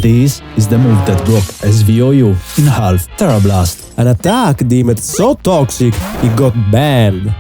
This is the move that broke SVOU in half, Tera Blast. An attack deemed so toxic it got banned.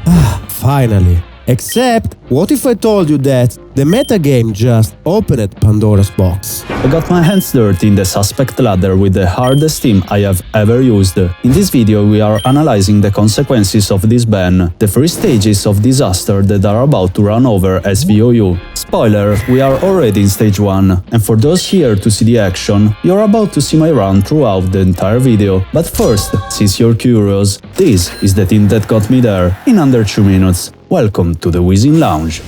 Finally. Except, what if I told you that the metagame just opened Pandora's box? I got my hands dirty in the suspect ladder with the hardest team I have ever used. In this video we are analyzing the consequences of this ban, the 3 stages of disaster that are about to run over SVOU. Spoiler, we are already in stage 1, and for those here to see the action, you're about to see my run throughout the entire video. But first, since you're curious, this is the team that got me there, in under 2 minutes. Welcome to the Weezing Lounge.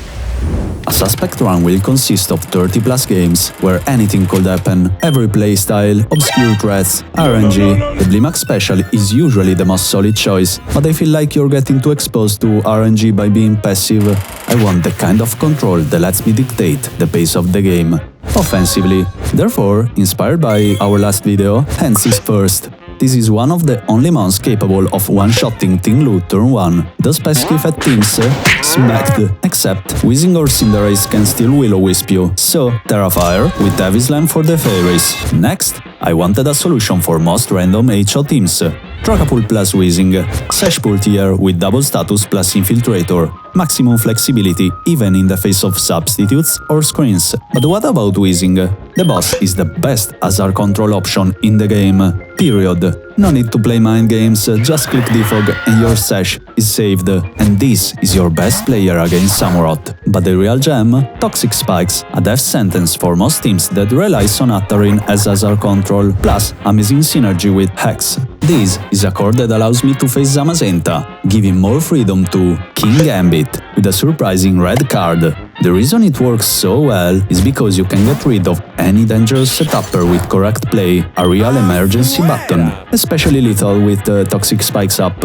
A suspect run will consist of 30 plus games, where anything could happen, every playstyle, obscure threats, RNG. The Blimax special is usually the most solid choice, but I feel like you're getting too exposed to RNG by being passive. I want the kind of control that lets me dictate the pace of the game, offensively. Therefore, inspired by our last video, Hands is first. This is one of the only mons capable of one-shotting Team Loot turn 1. Those pesky fat teams smacked, except Weezing or Cinderace can still Will-O-Wisp you, so Terrafire with Heavy Slam for the fairies. Next, I wanted a solution for most random HO teams. Dragapult plus Weezing, Sashpool tier with double status plus Infiltrator, maximum flexibility even in the face of substitutes or screens. But what about Weezing? The boss is the best Hazard control option in the game, period. No need to play mind games, just click defog and your Sash is saved, and this is your best player against Samurott. But the real gem? Toxic Spikes, a death sentence for most teams that relies on Attarin as Hazard control, plus amazing synergy with Hex. This is a core that allows me to face Zamazenta, giving more freedom to Kingambit with a surprising red card. The reason it works so well is because you can get rid of any dangerous setupper with correct play, a real emergency button, especially lethal with Toxic Spikes up.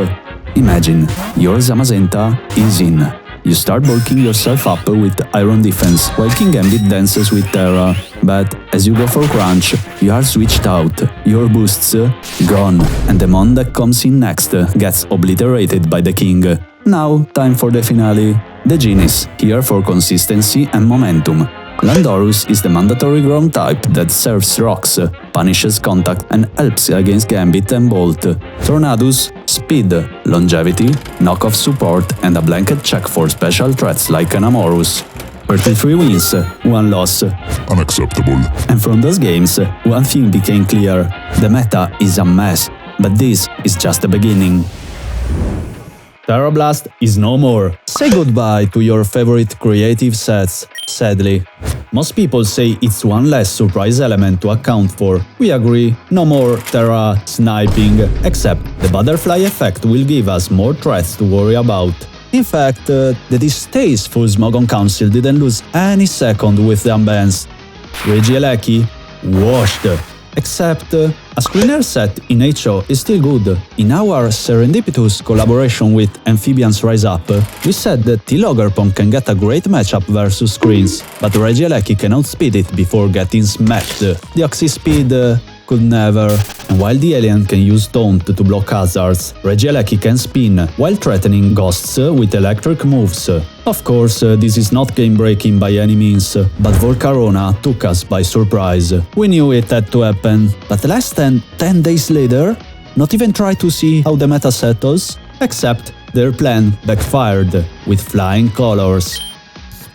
Imagine, your Zamazenta is in. You start bulking yourself up with Iron Defense, while Kingambit dances with Terra. But as you go for crunch, you are switched out, your boosts gone, and the mon that comes in next gets obliterated by the king. Now, time for the finale. The Genies, here for consistency and momentum. Landorus is the mandatory ground type that serves rocks, punishes contact and helps against Gambit and Bolt. Tornadus, speed, longevity, knockoff support and a blanket check for special threats like an Amorous. 33 wins, 1 loss. Unacceptable. And from those games, one thing became clear. The meta is a mess, but this is just the beginning. Tera Blast is no more. Say goodbye to your favorite creative sets, sadly. Most people say it's one less surprise element to account for. We agree, no more Terra sniping, except the butterfly effect will give us more threats to worry about. In fact, the distasteful Smogon Council didn't lose any second with the unbans. Regieleki washed. Except, a screener set in HO is still good. In our serendipitous collaboration with Amphibians Rise Up, we said that T-Loggerpon can get a great matchup versus screens, but Regieleki can outspeed it before getting smacked. The Oxy Speed could never. And while the alien can use Taunt to block hazards, Regieleki can spin, while threatening ghosts with electric moves. Of course, this is not game-breaking by any means, but Volcarona took us by surprise. We knew it had to happen, but less than 10 days later, not even try to see how the meta settles, except their plan backfired with flying colors.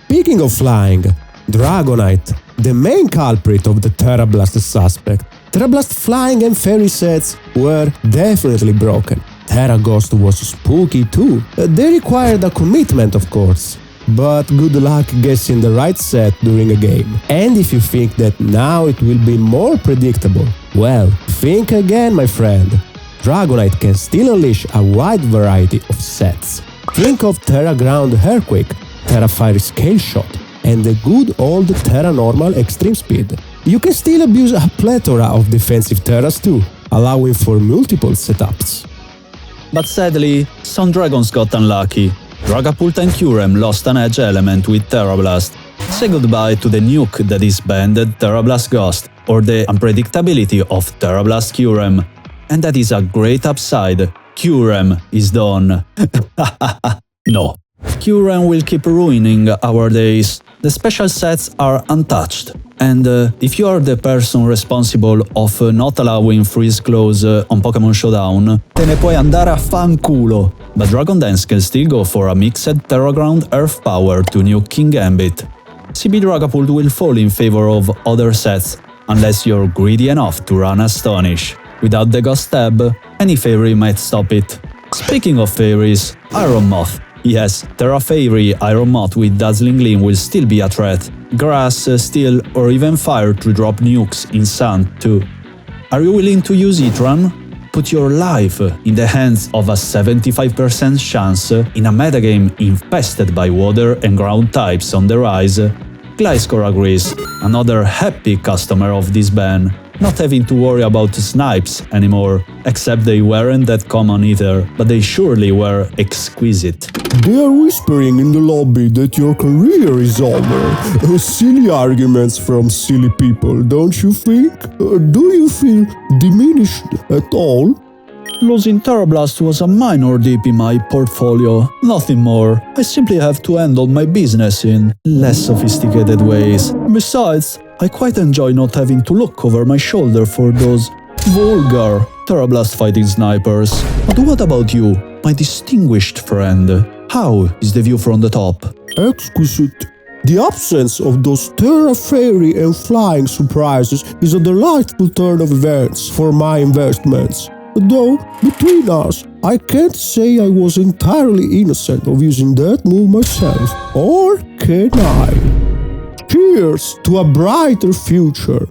Speaking of flying, Dragonite, the main culprit of the Tera Blast suspect. Tera Blast flying and fairy sets were definitely broken. Terra Ghost was spooky too. They required a commitment, of course. But good luck guessing the right set during a game. And if you think that now it will be more predictable, well, think again, my friend. Dragonite can still unleash a wide variety of sets. Think of Terra Ground Earthquake, Terra Fire Scale Shot, and the good old Terra Normal Extreme Speed. You can still abuse a plethora of defensive Terras too, allowing for multiple setups. But sadly, some dragons got unlucky. Dragapult and Kyurem lost an edge element with Tera Blast. Say goodbye to the nuke that is banded Tera Blast Ghost, or the unpredictability of Tera Blast Kyurem. And that is a great upside. Kyurem is done. No. Kyurem will keep ruining our days. The special sets are untouched. And if you are the person responsible of not allowing freeze close on Pokémon Showdown, te ne puoi andare a fanculo! But Dragon Dance can still go for a mixed Terra Ground Earth power to nuke Kingambit. CB Dragapult will fall in favor of other sets, unless you're greedy enough to run Astonish. Without the Ghost Tab, any fairy might stop it. Speaking of fairies, Iron Moth. Yes, Terra Fairy Iron Moth with Dazzling Gleam will still be a threat. Grass, Steel or even Fire to drop nukes in Sand too. Are you willing to use Itran? Put your life in the hands of a 75% chance in a metagame infested by water and ground types on the rise. Gliscor agrees, another happy customer of this ban, not having to worry about snipes anymore, except they weren't that common either, but they surely were exquisite. They are whispering in the lobby that your career is over. Silly arguments from silly people, don't you think? Do you feel diminished at all? Losing Tera Blast was a minor dip in my portfolio, nothing more. I simply have to handle my business in less sophisticated ways. Besides, I quite enjoy not having to look over my shoulder for those vulgar Tera Blast fighting snipers. But what about you, my distinguished friend? How is the view from the top? Exquisite. The absence of those Terra Fairy and flying surprises is a delightful turn of events for my investments. Though, between us, I can't say I was entirely innocent of using that move myself. Or can I? Cheers to a brighter future!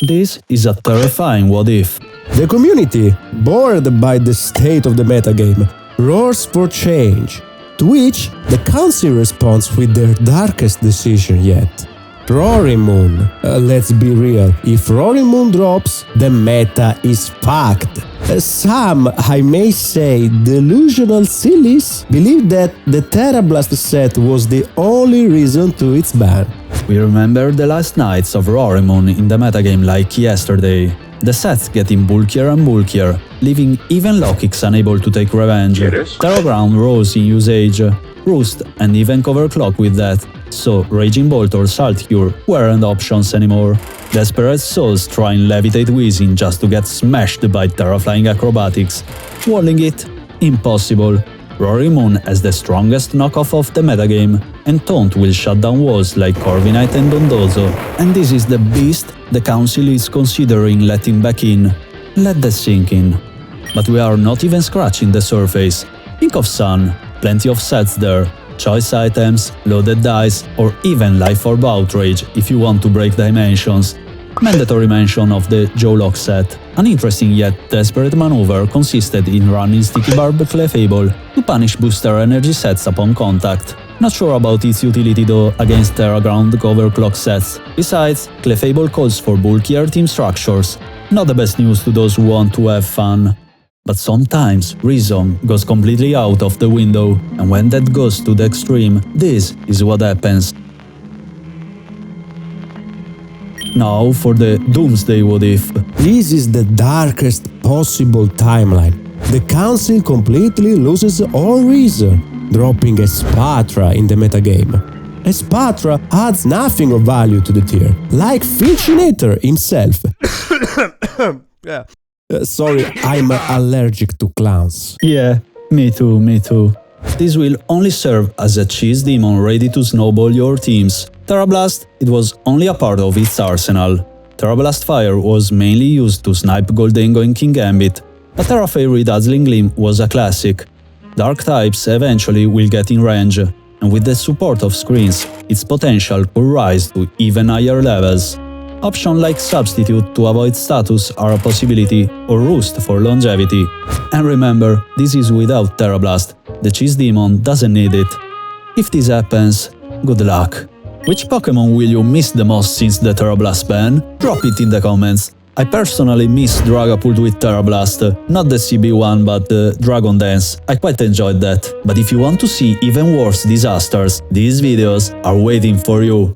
This is a terrifying what-if. The community, bored by the state of the metagame, roars for change, to which the council responds with their darkest decision yet. Roaring Moon. Let's be real, if Roaring Moon drops, the meta is fucked. Some, I may say, delusional sillies believe that the Tera Blast set was the only reason to its ban. We remember the last nights of Roaring Moon in the metagame like yesterday. The sets getting bulkier and bulkier, leaving even Lokix unable to take revenge. Terra Ground rose in usage, Roost and even Cover Clock with that, so Raging Bolt or Salt Cure weren't options anymore. Desperate souls try and levitate Weezing just to get smashed by Terraflying Acrobatics. Walling it? Impossible. Roaring Moon has the strongest knockoff of the metagame, and Taunt will shut down walls like Corviknight and Dondozo. And this is the beast the council is considering letting back in. Let that sink in. But we are not even scratching the surface. Think of Sun, plenty of sets there, choice items, loaded dice, or even Life Orb Outrage if you want to break dimensions. Mandatory mention of the Jolock set. An interesting yet desperate maneuver consisted in running Sticky Barb Clefable to punish booster energy sets upon contact. Not sure about its utility though against Terra Ground Cover Clock sets. Besides, Clefable calls for bulkier team structures. Not the best news to those who want to have fun. But sometimes reason goes completely out of the window, and when that goes to the extreme, this is what happens. Now for the Doomsday what-if. This is the darkest possible timeline. The council completely loses all reason, dropping Espathra in the metagame. Espathra adds nothing of value to the tier, like Finchinator himself. Yeah. Sorry, I'm allergic to clowns. Yeah, me too. This will only serve as a cheese demon ready to snowball your teams. Tera Blast, it was only a part of its arsenal. Tera Blast Fire was mainly used to snipe Goldengo in Kingambit, but Terra Fairy Dazzling Gleam was a classic. Dark types eventually will get in range, and with the support of screens, its potential could rise to even higher levels. Options like Substitute to avoid status are a possibility, or Roost for longevity. And remember, this is without Tera Blast. The Cheese Demon doesn't need it. If this happens, good luck. Which Pokémon will you miss the most since the Tera Blast ban? Drop it in the comments. I personally miss Dragapult with Tera Blast, not the CB one but the Dragon Dance. I quite enjoyed that. But if you want to see even worse disasters, these videos are waiting for you.